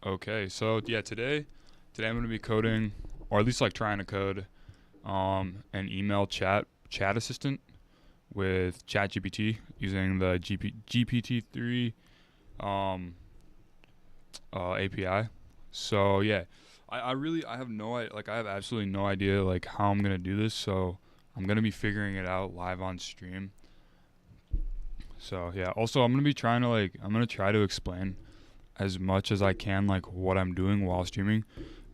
Okay, so yeah, today I'm gonna be coding, or at least like trying to code, an email chat assistant with ChatGPT using the GPT-3 um API. So yeah, I really I have no like I have absolutely no idea like how I'm gonna do this. So I'm gonna be figuring it out live on stream. So yeah, also I'm gonna try to explain as much as I can like what I'm doing while streaming.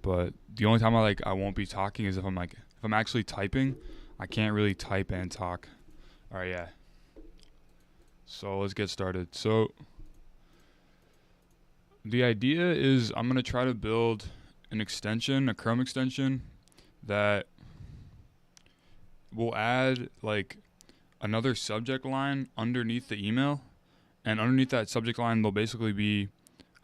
But the only time I won't be talking is if I'm actually typing, I can't really type and talk. All right, yeah. So let's get started. So the idea is I'm gonna try to build an extension, a Chrome extension that will add like another subject line underneath the email, and underneath that subject line there'll basically be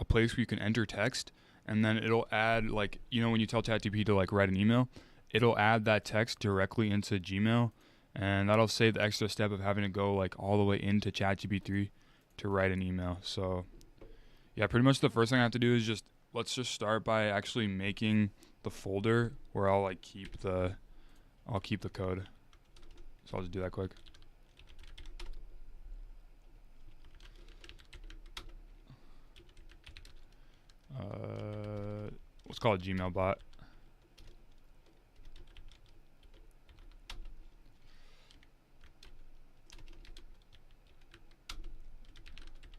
a place where you can enter text, and then it'll add like when you tell ChatGPT to like write an email, it'll add that text directly into Gmail, and that'll save the extra step of having to go like all the way into ChatGPT to write an email. So yeah, pretty much the first thing I have to do is just let's just start by actually making the folder where I'll keep the code. So I'll just do that quick. Let's call it Gmail bot.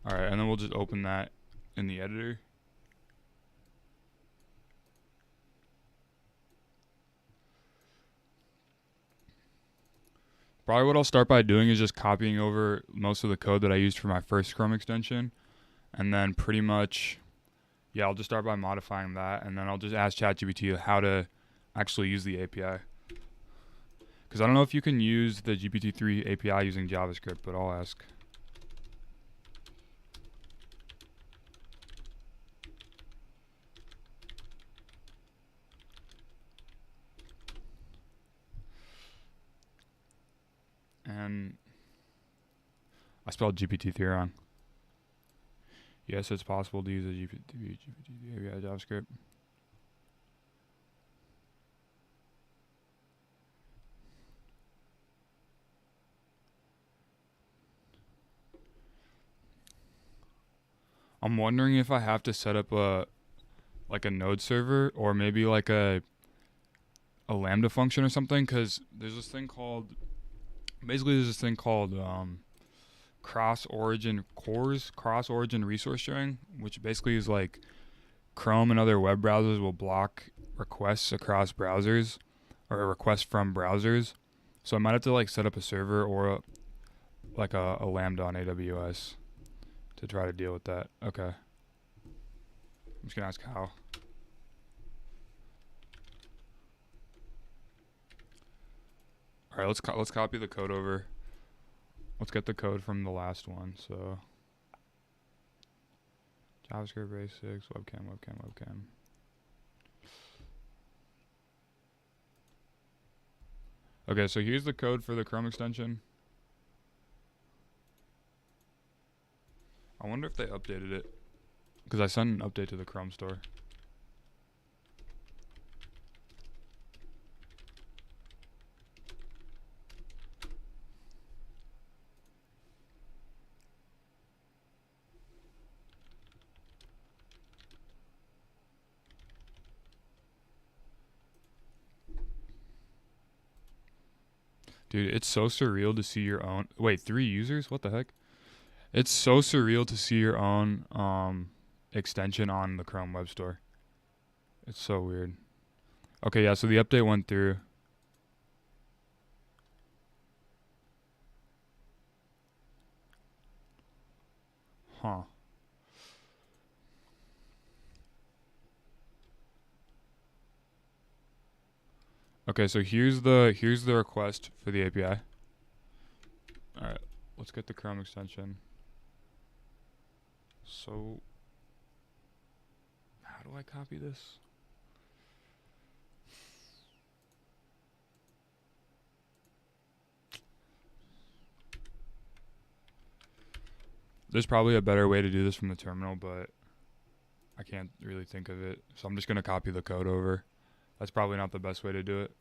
All right, and then we'll just open that in the editor. Probably what I'll start by doing is just copying over most of the code that I used for my first Chrome extension, and then pretty much, yeah, I'll just start by modifying that, and then I'll just ask ChatGPT how to actually use the API. Because I don't know if you can use the GPT-3 API using JavaScript, but I'll ask. And I spelled GPT-3 wrong. Yes, it's possible to use a GPT API JavaScript. I'm wondering if I have to set up a node server or maybe like a lambda function or something, because there's this thing called cross origin resource sharing, which basically is like Chrome and other web browsers will block requests across browsers or requests from browsers. So I might have to like set up a server or a lambda on AWS to try to deal with that. Okay, I'm just gonna ask how. All right, let's copy the code over. Let's get the code from the last one. So JavaScript basics, webcam. Okay, so here's the code for the Chrome extension. I wonder if they updated it, because I sent an update to the Chrome store. Dude, it's so surreal to see your own. Wait, 3 users? What the heck? It's so surreal to see your own extension on the Chrome Web Store. It's so weird. Okay, yeah, so the update went through. Huh. Okay, so here's the request for the API. All right, let's get the Chrome extension. So how do I copy this? There's probably a better way to do this from the terminal, but I can't really think of it. So I'm just going to copy the code over. That's probably not the best way to do it.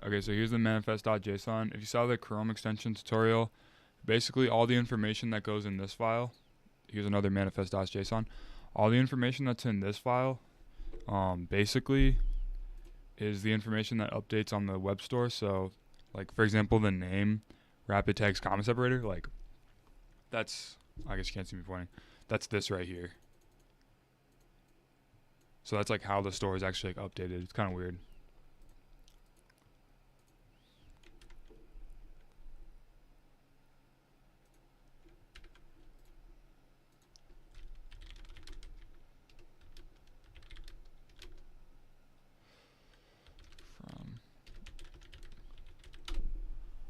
Okay, so here's the manifest.json. If you saw the Chrome extension tutorial, basically all the information that goes in this file, here's another manifest.json. All the information that's in this file, basically, is the information that updates on the web store. So, like for example, the name, rapid text comma separator, like that's, I guess you can't see me pointing. That's this right here. So that's like how the store is actually like updated. It's kind of weird.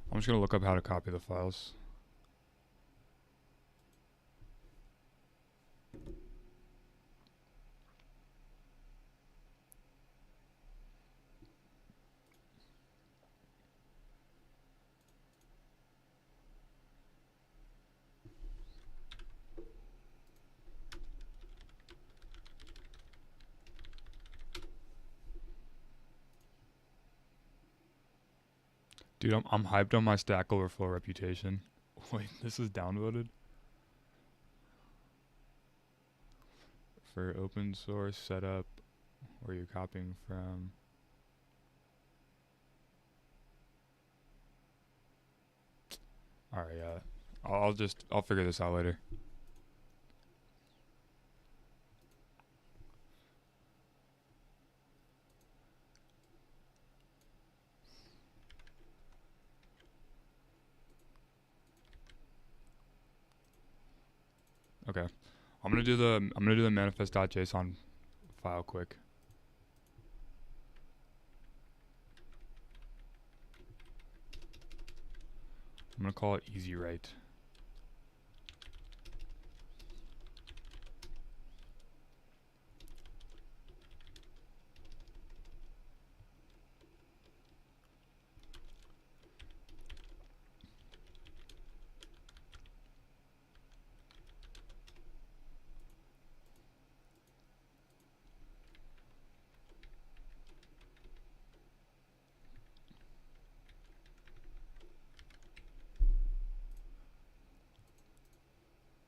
I'm just gonna look up how to copy the files. Dude, I'm hyped on my Stack Overflow reputation. Wait, this is downvoted? For open source setup, where you're copying from. Alright, yeah. I'll figure this out later. Okay. I'm gonna do the manifest.json file quick. I'm gonna call it easy write.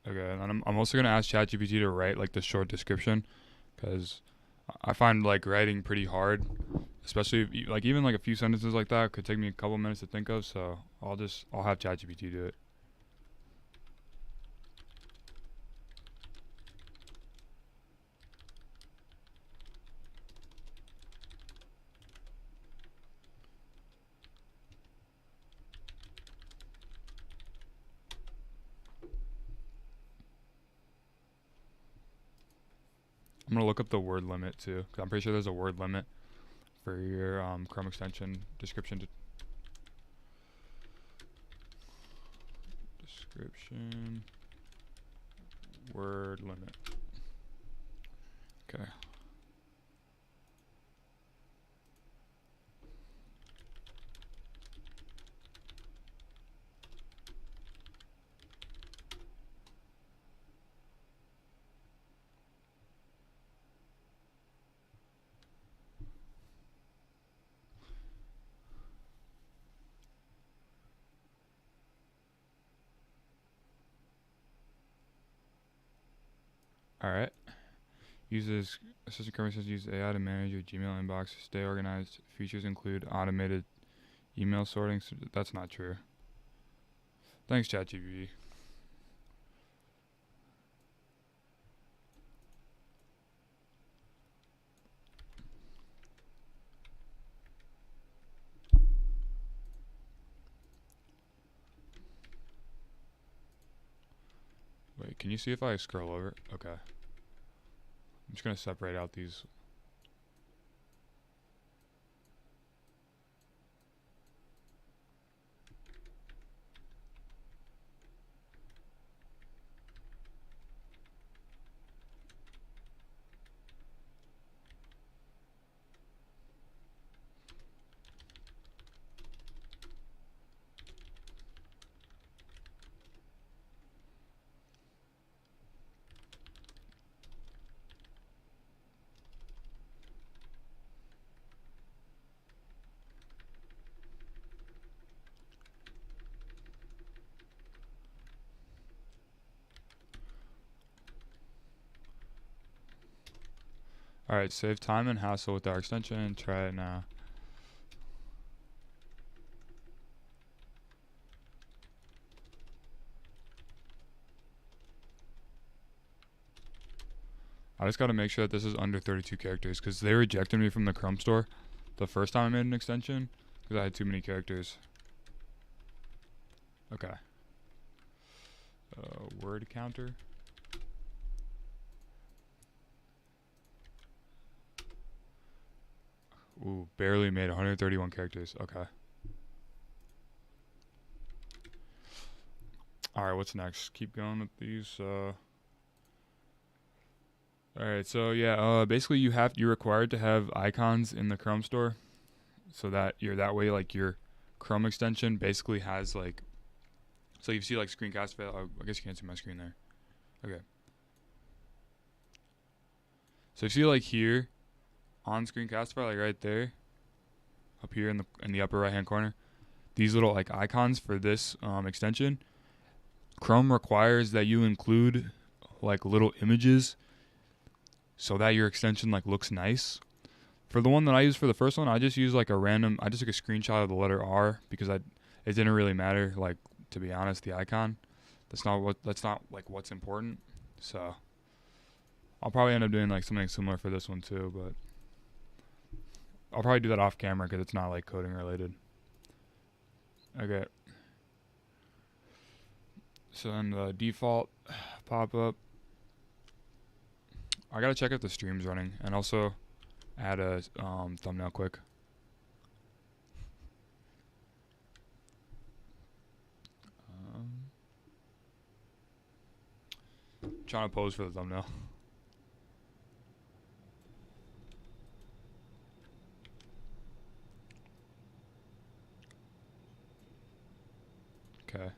Okay, and I'm also gonna ask ChatGPT to write like the short description, because I find like writing pretty hard, especially if like even like a few sentences like that could take me a couple minutes to think of. So I'll have ChatGPT do it. I'm gonna look up the word limit too, because I'm pretty sure there's a word limit for your Chrome extension description. Description word limit. Okay. All right. Uses assistant Chrome says use AI to manage your Gmail inbox. Stay organized. Features include automated email sorting. So that's not true. Thanks, ChatGPT. Wait, can you see if I scroll over? Okay. I'm just gonna separate out these. Alright, save time and hassle with our extension and try it now. I just gotta make sure that this is under 32 characters because they rejected me from the Chrome store the first time I made an extension because I had too many characters. Okay. Word counter. Ooh, barely made 131 characters. Okay. Alright, what's next? Keep going with these. Alright, so yeah, basically you're required to have icons in the Chrome store so that that way like your Chrome extension basically has like, so you see like screencast fail. Oh, I guess you can't see my screen there. Okay. So you see like here on screencast file, like right there, up here in the upper right hand corner, these little like icons for this extension. Chrome requires that you include like little images so that your extension like looks nice. For the one that I used for the first one, I just used like I just took a screenshot of the letter R because it didn't really matter, like, to be honest, the icon. That's not like what's important. So I'll probably end up doing like something similar for this one too, but I'll probably do that off camera because it's not like coding related. Okay. So then the default pop up. I gotta check if the stream's running and also add a thumbnail quick. Trying to pose for the thumbnail. Okay.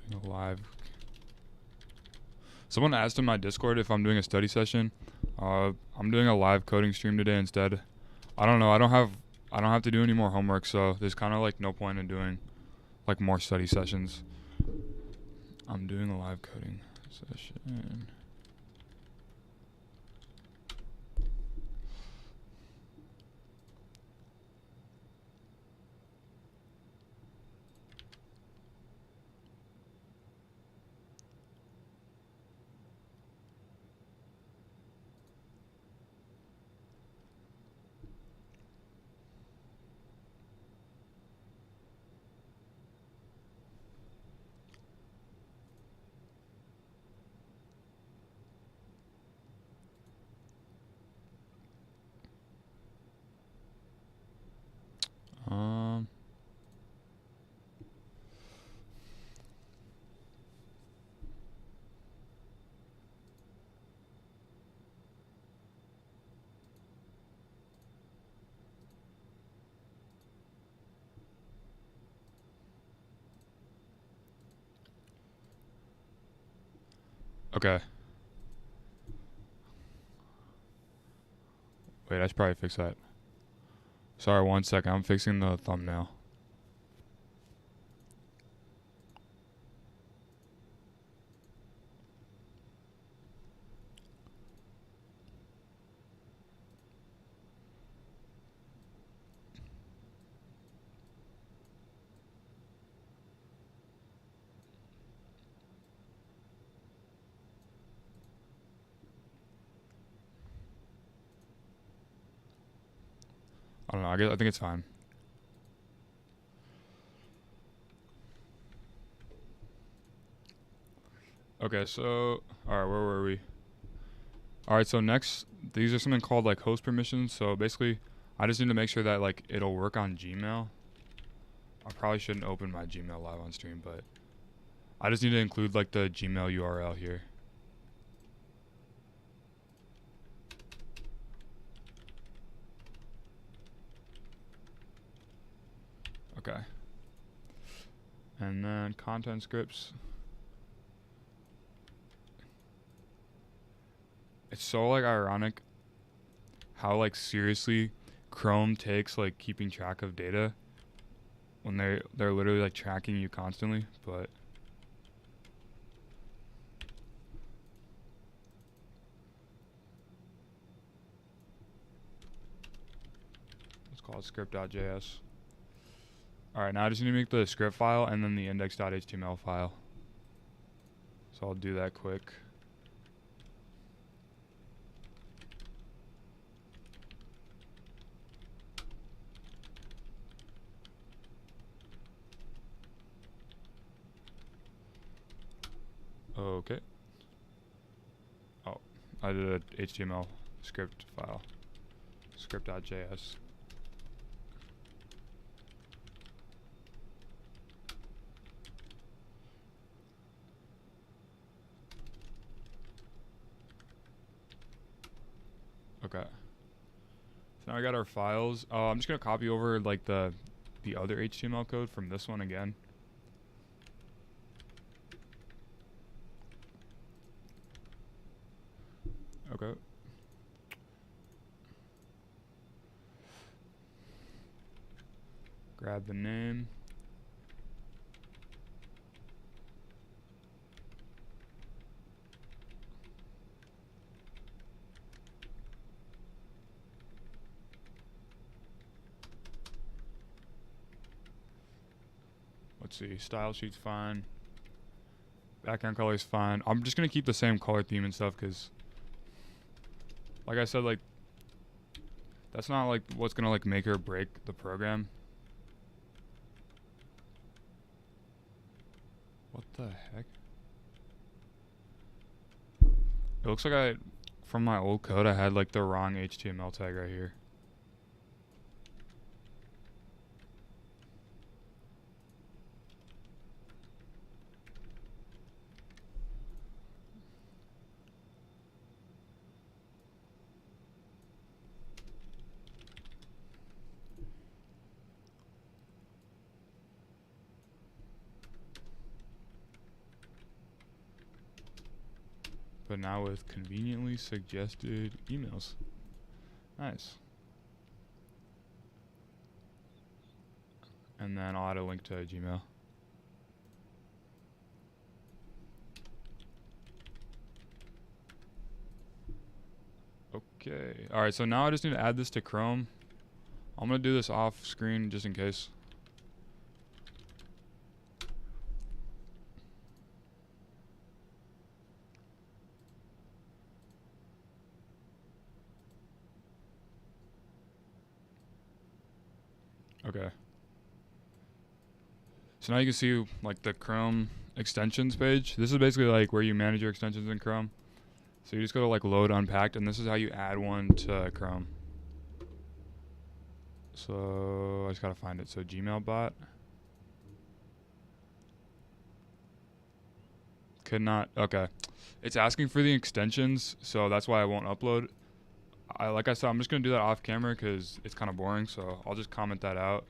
Doing a live. Someone asked in my Discord if I'm doing a study session. I'm doing a live coding stream today instead. I don't know. I don't have to do any more homework, so there's kind of like no point in doing like more study sessions. I'm doing a live coding session. Okay. Wait, I should probably fix that. Sorry, 1 second. I'm fixing the thumbnail. I don't know. I think it's fine. Okay, so alright, where were we? Alright, so next, these are something called like host permissions. So basically, I just need to make sure that like it'll work on Gmail. I probably shouldn't open my Gmail live on stream, but I just need to include like the Gmail URL here. Okay. And then content scripts. It's so like ironic how like seriously Chrome takes like keeping track of data when they're literally like tracking you constantly, but let's call it script.js. Alright, now I just need to make the script file and then the index.html file. So I'll do that quick. Okay. Oh, I did a HTML script file. Script.js. Okay. So now I got our files. I'm just gonna copy over like the other HTML code from this one again. Okay. Grab the name. Let's see, style sheet's fine. Background color is fine. I'm just gonna keep the same color theme and stuff because, like I said, like that's not like what's gonna like make or break the program. What the heck? It looks like from my old code, I had like the wrong HTML tag right here. But now with conveniently suggested emails. Nice. And then I'll add a link to Gmail. Okay. Alright, so now I just need to add this to Chrome. I'm going to do this off screen just in case. Okay. So now you can see like the Chrome extensions page. This is basically like where you manage your extensions in Chrome. So you just go to like load unpacked, and this is how you add one to Chrome. So I just gotta find it. So Gmail bot. Could not. Okay. It's asking for the extensions, so that's why I won't upload. Like I said, I'm just gonna do that off camera because it's kind of boring. So I'll just comment that out,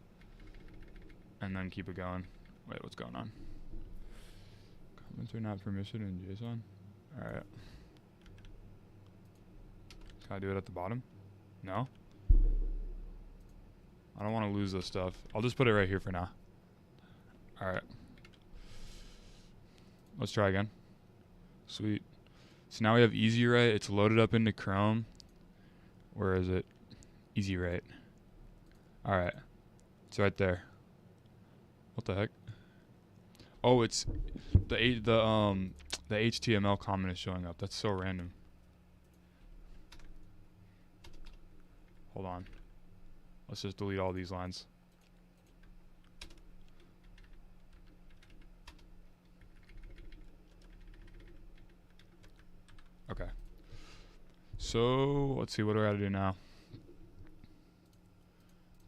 and then keep it going. Wait, what's going on? Comments are not permitted in JSON. All right. Can I do it at the bottom? No? I don't want to lose this stuff. I'll just put it right here for now. Alright. Let's try again. Sweet. So now we have Easy Write. It's loaded up into Chrome. Where is it? Easy Write. Alright. It's right there. What the heck? Oh, it's the HTML comment is showing up. That's so random. Hold on. Let's just delete all these lines. Okay. So let's see, what do I gotta do now?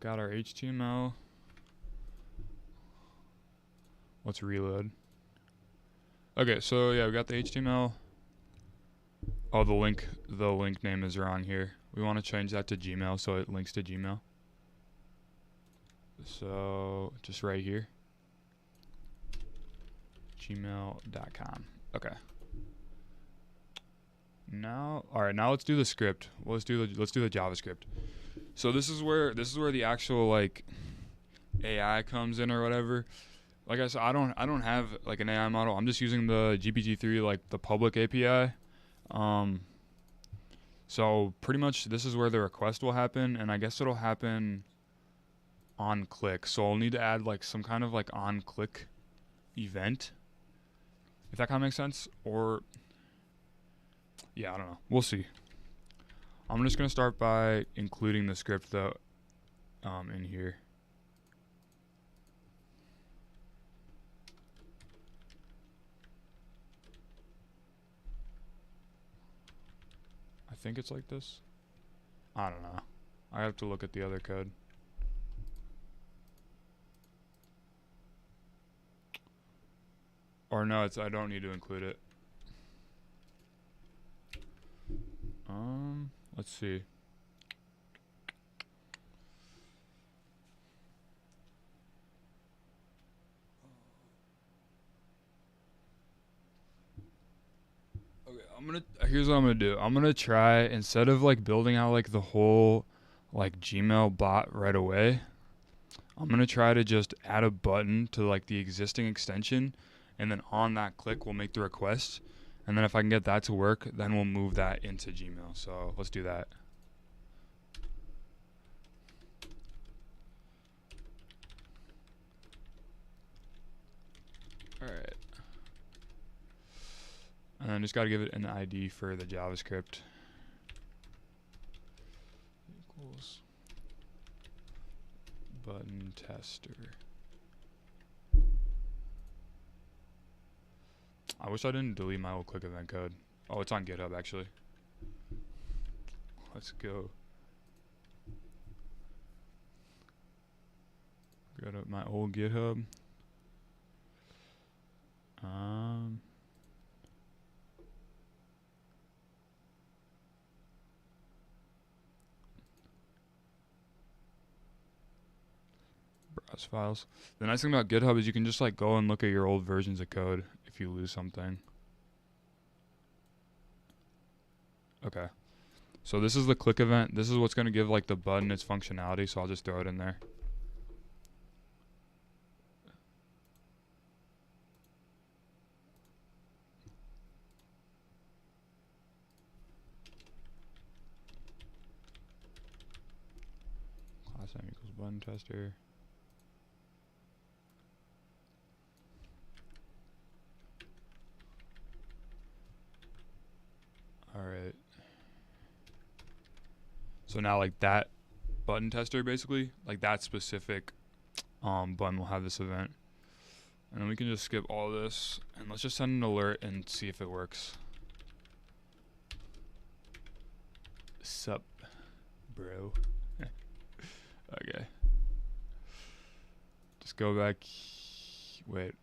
Got our HTML. Let's reload. Okay, so yeah, we got the HTML. Oh, the link name is wrong here. We want to change that to Gmail so it links to Gmail. So just right here, gmail.com. Okay. Now, all right. Now let's do the script. Let's do the JavaScript. So this is where the actual like AI comes in or whatever. Like I said, I don't have like an AI model. I'm just using the GPT-3, like the public API. Um, so pretty much this is where the request will happen, and I guess it'll happen on click. So I'll need to add like some kind of like on click event, if that kind of makes sense. Or yeah, I don't know. We'll see. I'm just gonna start by including the script though in here. I think it's like this. I don't know. I have to look at the other code. Or no, I don't need to include it. Let's see. Okay, here's what I'm gonna do. I'm gonna try, instead of like building out like the whole like Gmail bot right away, I'm gonna try to just add a button to like the existing extension, and then on that click we'll make the request, and then if I can get that to work, then we'll move that into Gmail. So let's do that. All right. And then just got to give it an ID for the JavaScript. Equals button tester. I wish I didn't delete my old click event code. Oh, it's on GitHub actually. Let's go. Go to my old GitHub. Browse files. The nice thing about GitHub is you can just like go and look at your old versions of code if you lose something. Okay. So this is the click event. This is what's going to give like the button its functionality, so I'll just throw it in there. Class name equals button tester. Alright. So now like that button tester basically, like that specific button will have this event. And then we can just skip all this and let's just send an alert and see if it works. Sup, bro. Okay. Just go back. Wait.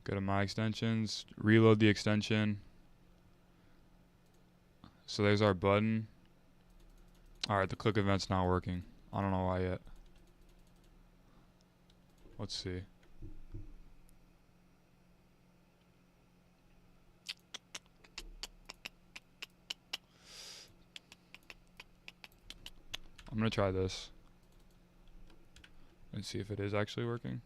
Go to my extensions, reload the extension. So there's our button. Alright, the click event's not working. I don't know why yet. Let's see. I'm gonna try this and see if it is actually working.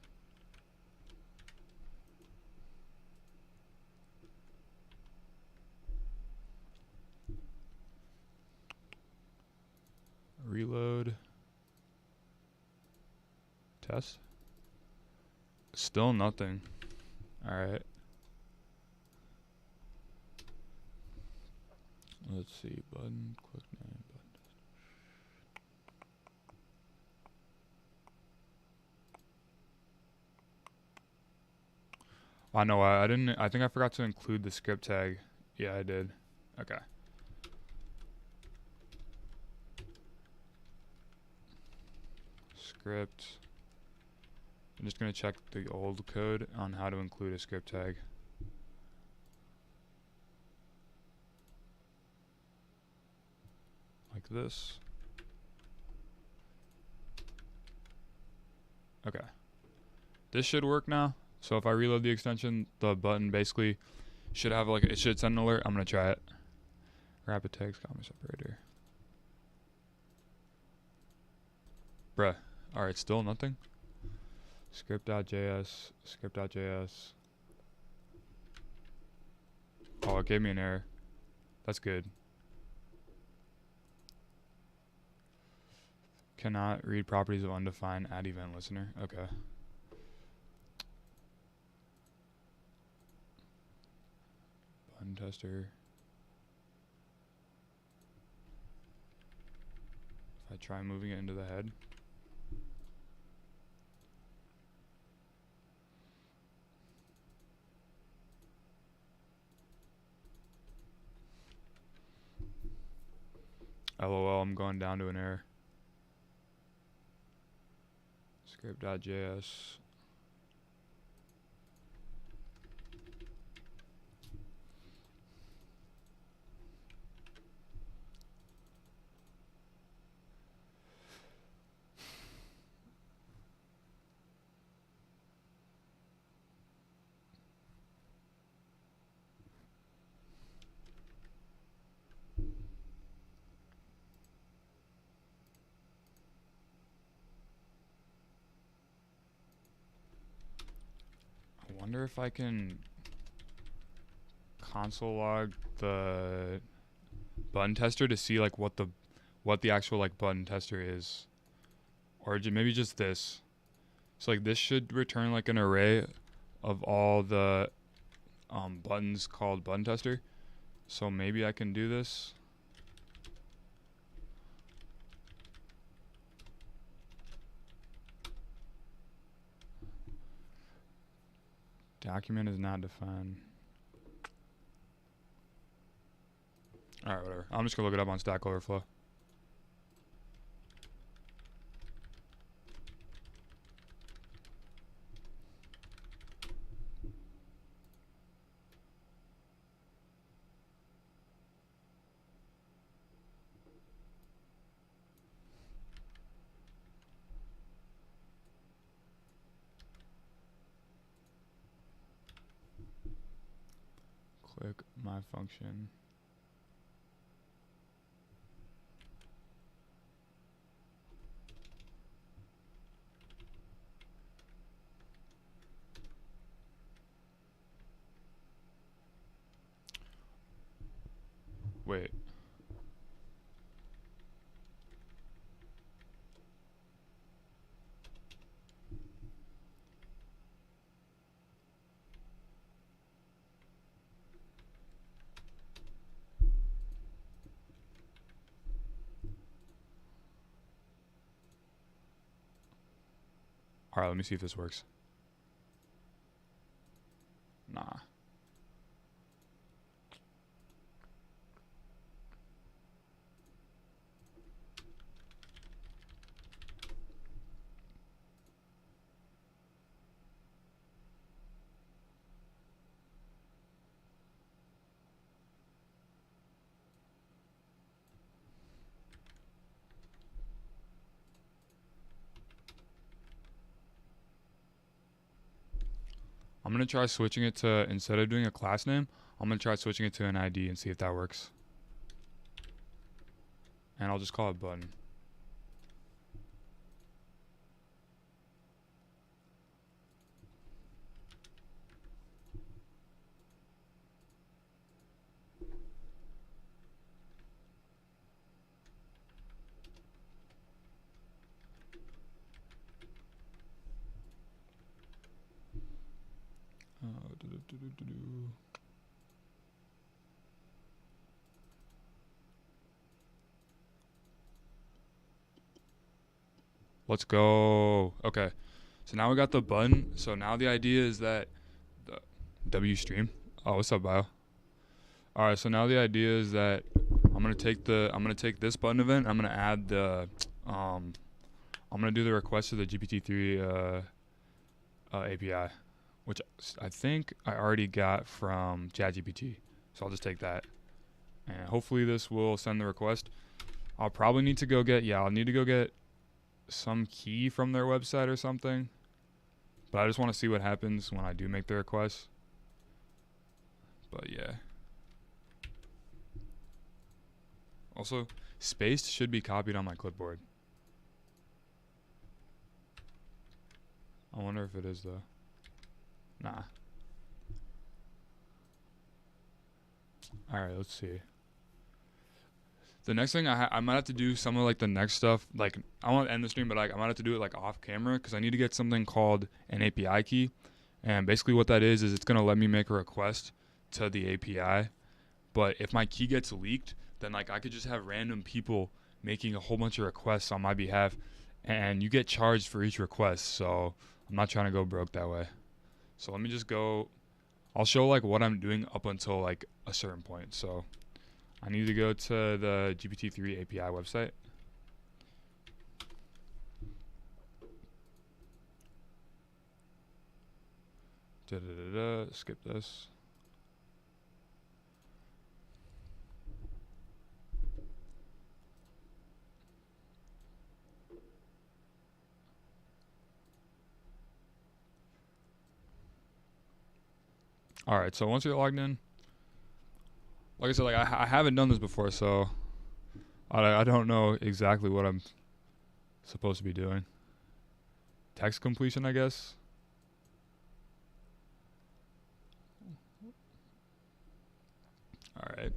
Reload. Test. Still nothing. Alright. Let's see. Button, click name, button. I know I didn't. I think I forgot to include the script tag. Yeah, I did. Okay. Script. I'm just gonna check the old code on how to include a script tag. Like this. Okay. This should work now. So if I reload the extension, the button basically should have like, it should send an alert. I'm going to try it. Rapid text, comma separator. Bruh. Alright, still nothing. Script.js, script.js. Oh, it gave me an error. That's good. Cannot read properties of undefined add event listener. Okay. Button tester. If I try moving it into the head. LOL, I'm going down to an error. Script.js. I wonder if I can console log the button tester to see like what the actual like button tester is, or maybe just this. So like this should return like an array of all the buttons called button tester. So maybe I can do this. Document is not defined. Alright, whatever. I'm just gonna look it up on Stack Overflow. Click my function. Wait. Alright, let me see if this works. Nah. I'm gonna try switching it to, instead of doing a class name, I'm gonna try switching it to an ID and see if that works. And I'll just call it button. Let's go. Okay. So now we got the button. So now the idea is that the W stream. Oh, what's up, bio? All right. So now the idea is that I'm gonna take this button event. I'm gonna add the I'm gonna do the request to the GPT-3 API, which I think I already got from ChatGPT. So I'll just take that, and hopefully this will send the request. I'll probably need to go get I'll need to go get some key from their website or something. But I just want to see what happens when I do make the request. But yeah. Also, spaced should be copied on my clipboard. I wonder if it is though. Nah. Alright, let's see. The next thing I might have to do some of like the next stuff. Like I want to end the stream, but like I might have to do it like off camera because I need to get something called an API key. And basically what that is it's gonna let me make a request to the API. But if my key gets leaked, then like I could just have random people making a whole bunch of requests on my behalf, and you get charged for each request. So I'm not trying to go broke that way. So let me just go. I'll show like what I'm doing up until like a certain point. So I need to go to the GPT-3 API website. Skip this. All right, so once you're logged in, like I said, like I haven't done this before, so I don't know exactly what I'm supposed to be doing. Text completion, I guess. All right.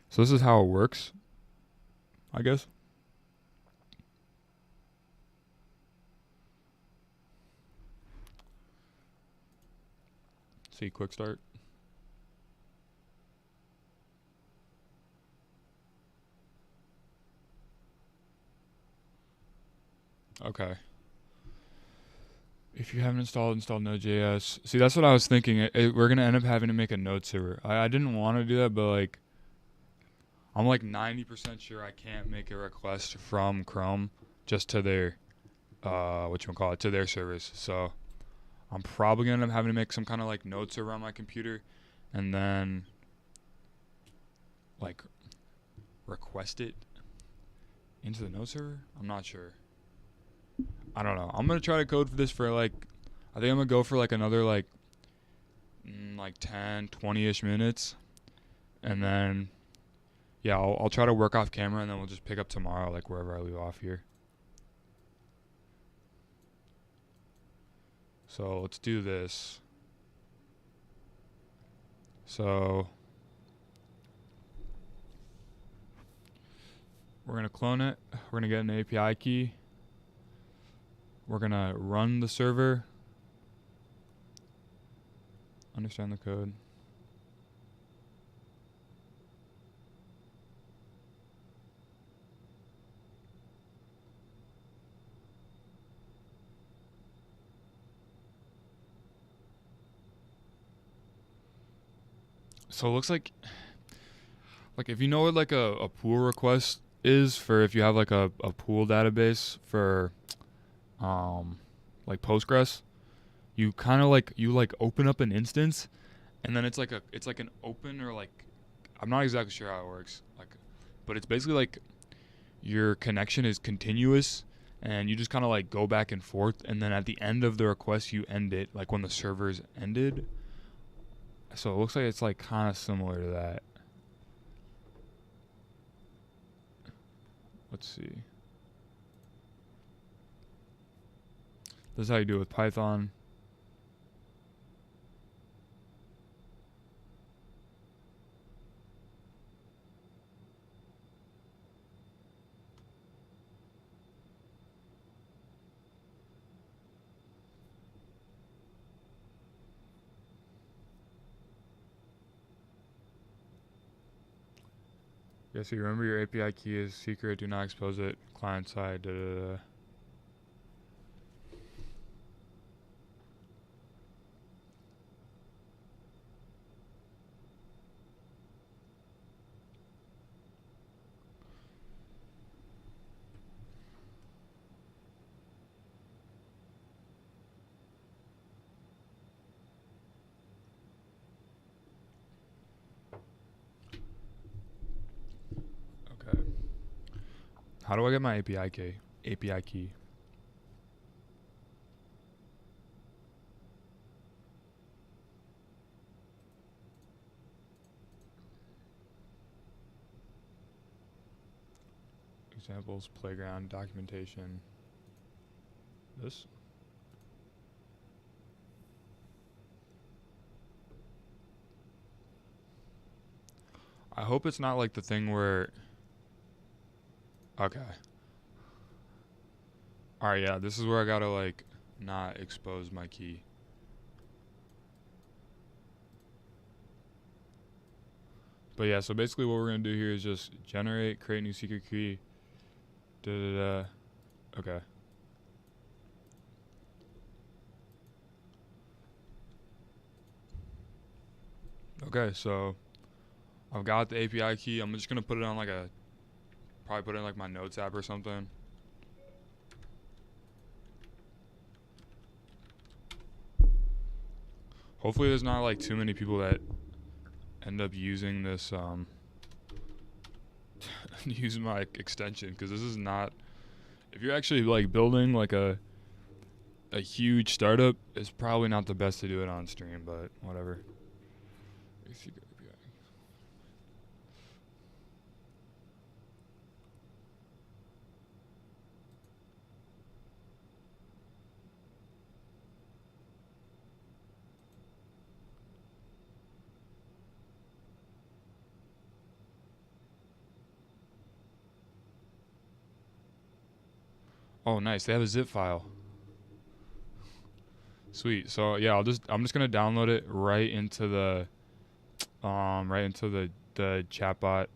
So this is how it works, I guess. See, quick start. Okay. If you haven't installed Node.js. See, that's what I was thinking. We're going to end up having to make a node server. I didn't want to do that, but like, I'm like 90% sure I can't make a request from Chrome just to their, to their servers. So I'm probably going to end up having to make some kind of like node server on my computer and then like request it into the node server. I'm not sure. I don't know. I'm going to try to code for this for like, I think I'm going to go for like another like 10, 20-ish minutes. And then, yeah, I'll try to work off camera and then we'll just pick up tomorrow, like wherever I leave off here. So let's do this. So we're going to clone it. We're going to get an API key. We're going to run the server. Understand the code. So it looks like if you know what like a pull request is for if you have like a pool database for like Postgres, you kind of like open up an instance and then it's like an open or like I'm not exactly sure how it works, like, but it's basically like your connection is continuous and you just kind of like go back and forth and then at the end of the request you end it like when the server's ended. So it looks like it's like kind of similar to that. Let's see. This is how you do it with Python. Yeah, so you remember your API key is secret, do not expose it, client side, da da da. Okay. How do I get my API key? API key. Examples, playground, documentation. This? I hope it's not like the thing where... Okay. Alright, yeah, this is where I gotta, like, not expose my key. But yeah, so basically what we're gonna do here is just generate, create new secret key. Da-da-da. Okay. Okay, so I've got the API key. I'm just gonna put it on like probably put it in like my notes app or something. Hopefully there's not like too many people that end up using this, use my extension, because this is not, if you're actually like building like a huge startup, it's probably not the best to do it on stream, but whatever. Oh, nice. They have a zip file. Sweet. So yeah, I'm just gonna download it right into the the chatbot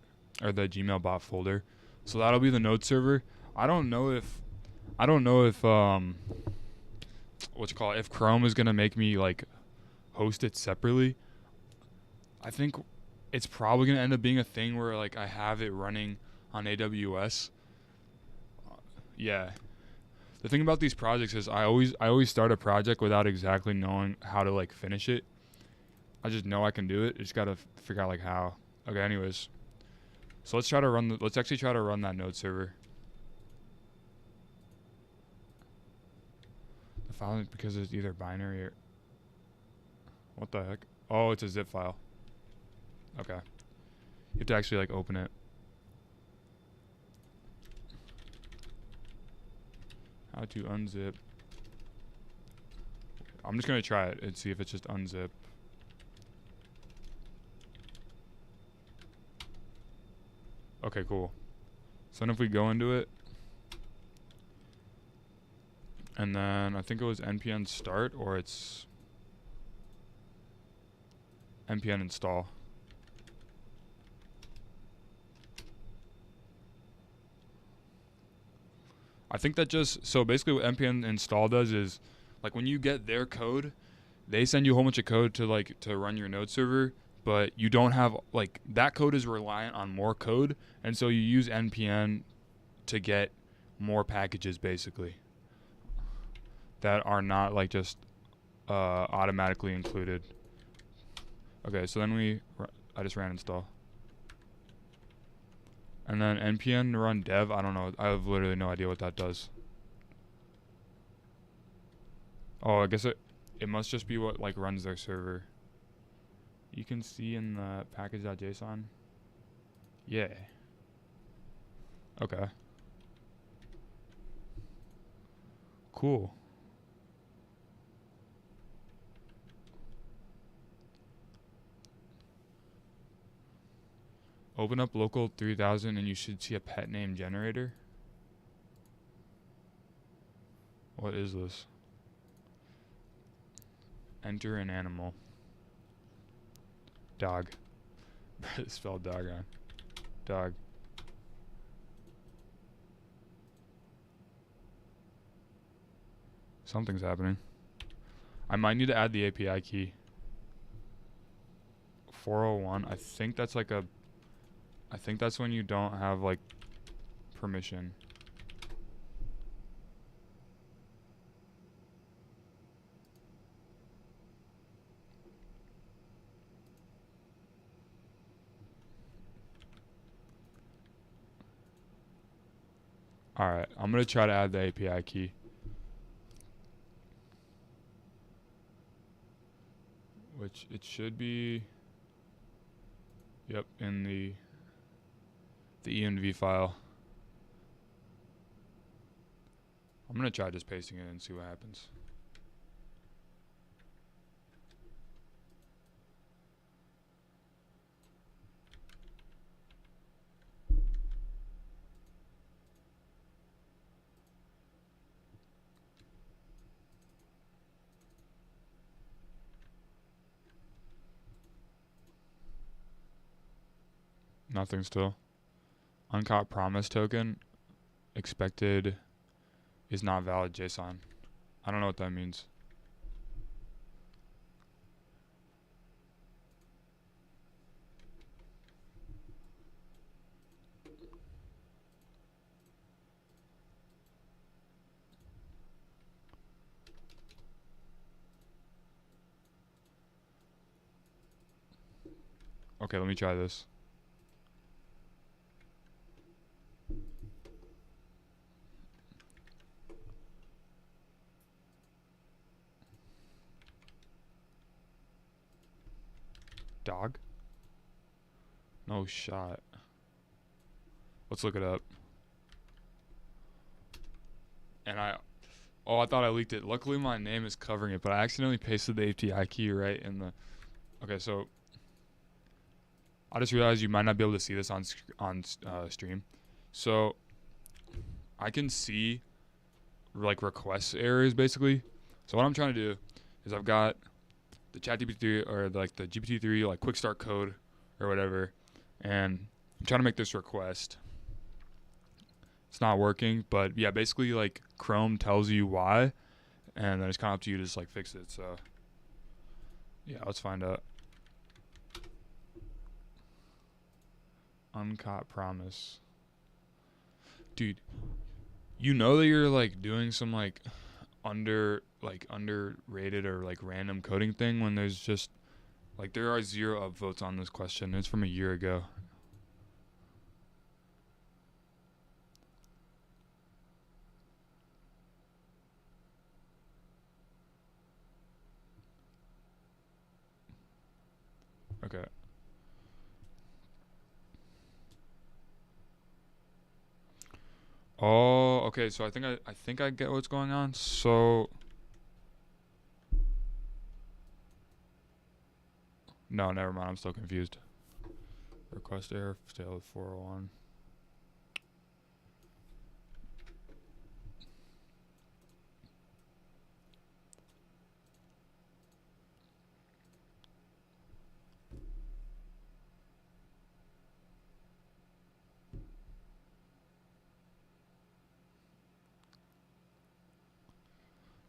or the Gmail bot folder. So that'll be the node server. I don't know if if Chrome is gonna make me like host it separately. I think it's probably gonna end up being a thing where like I have it running on AWS. Yeah. The thing about these projects is I always start a project without exactly knowing how to like finish it. I just know I can do it. I just gotta figure out like how. Okay, anyways. So let's actually try to run that node server. The file, because it's either binary or what the heck? Oh, it's a zip file. Okay. You have to actually like open it. How to unzip. I'm just gonna try it and see if it's just unzip. Okay, cool. So then if we go into it, and then I think it was npm start, or it's npm install. I think that just, so basically what npm install does is, like when you get their code, they send you a whole bunch of code to run your node server, but you don't have, like, that code is reliant on more code, and so you use npm to get more packages basically that are not like just automatically included. Okay, so then I just ran install. And then npm run dev, I don't know. I have literally no idea what that does. Oh, I guess it must just be what like runs their server. You can see in the package.json. Yeah. Okay. Cool. Open up local 3000 and you should see a pet name generator. What is this? Enter an animal. Dog. Spelled dog wrong. Dog. Something's happening. I might need to add the API key. 401. I think that's like I think that's when you don't have like permission. Alright, I'm going to try to add the API key. Which it should be, yep, in the env file. I'm going to try just pasting it and see what happens. Nothing still. Uncaught promise token expected is not valid JSON. I don't know what that means. Okay, let me try this. Dog? No shot. Let's look it up. And I thought I leaked it. Luckily my name is covering it, but I accidentally pasted the API key right in the... Okay, so I just realized you might not be able to see this on stream. So I can see like request errors basically. So what I'm trying to do is I've got the ChatGPT or like the GPT-3 like quick start code or whatever, and I'm trying to make this request. It's not working, but yeah, basically like Chrome tells you why, and then it's kind of up to you to just like fix it. So yeah, let's find out. Uncaught promise. Dude, you know that you're like doing some like underrated or like random coding thing when there's just like there are 0 upvotes on this question. It's from a year ago. Okay. Oh, okay. So I think I get what's going on. So no, never mind. I'm still confused. Request error failed 401.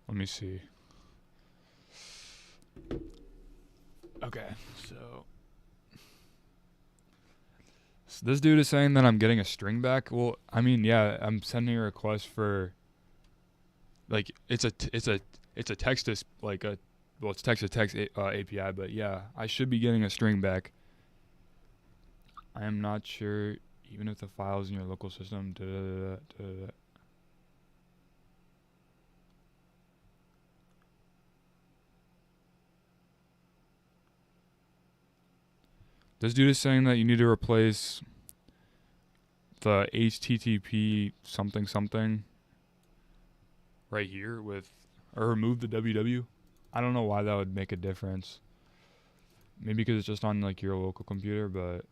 Let me see. Okay, so this dude is saying that I'm getting a string back. Well, I mean, yeah, I'm sending a request for like it's a text to like a well, it's text to text API, but yeah, I should be getting a string back. I am not sure, even if the file is in your local system. This dude is saying that you need to replace the HTTP something something right here with, or remove the www. I don't know why that would make a difference. Maybe because it's just on like your local computer, but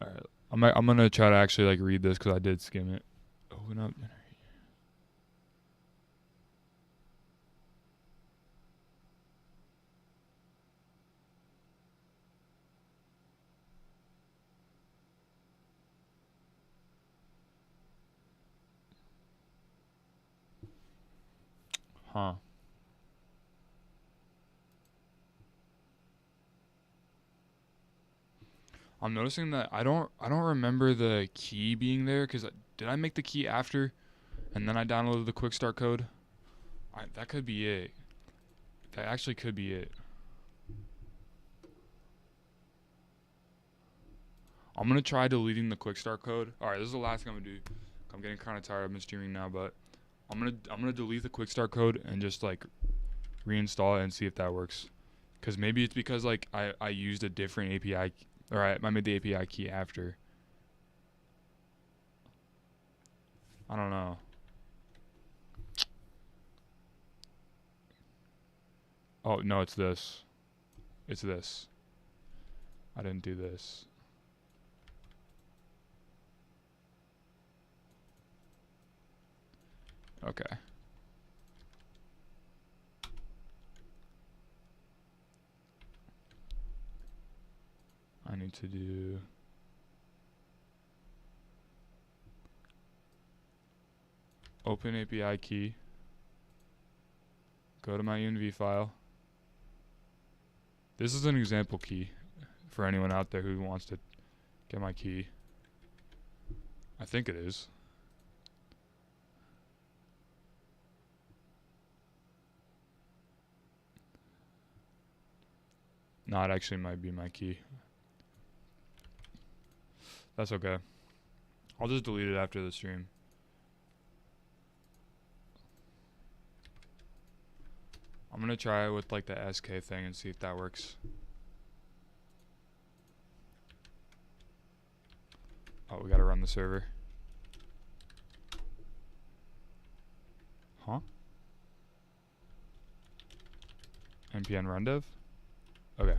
all right. I'm gonna try to actually like read this because I did skim it. Open up. Huh. I'm noticing that I don't remember the key being there because did I make the key after and then I downloaded the quick start code? That could be it. That actually could be it. I'm gonna try deleting the quick start code. All right, this is the last thing I'm gonna do. I'm getting kind of tired. I've been streaming now, but I'm gonna delete the quick start code and just like reinstall it and see if that works. Cause maybe it's because like I used a different API, or I made the API key after. I don't know. Oh no, it's this. It's this. I didn't do this. Okay. I need to do open API key. Go to my env file. This is an example key for anyone out there who wants to get my key. I think it is. No, it actually might be my key. That's okay. I'll just delete it after the stream. I'm gonna try it with like the SK thing and see if that works. Oh, we gotta run the server. Huh? npm run dev? Okay.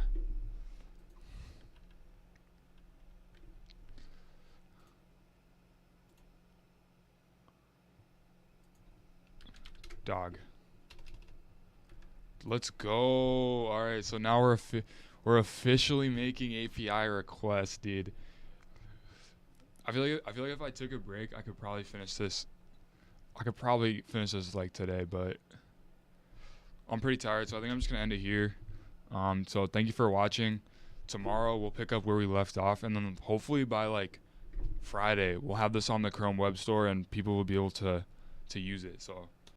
Dog. Let's go. All right, so now we're officially making API requests, dude. I feel like if I took a break, I could probably finish this. I could probably finish this like today, but I'm pretty tired, so I think I'm just gonna end it here. So thank you for watching. Tomorrow we'll pick up where we left off, and then hopefully by like Friday we'll have this on the Chrome Web Store, and people will be able to use it. So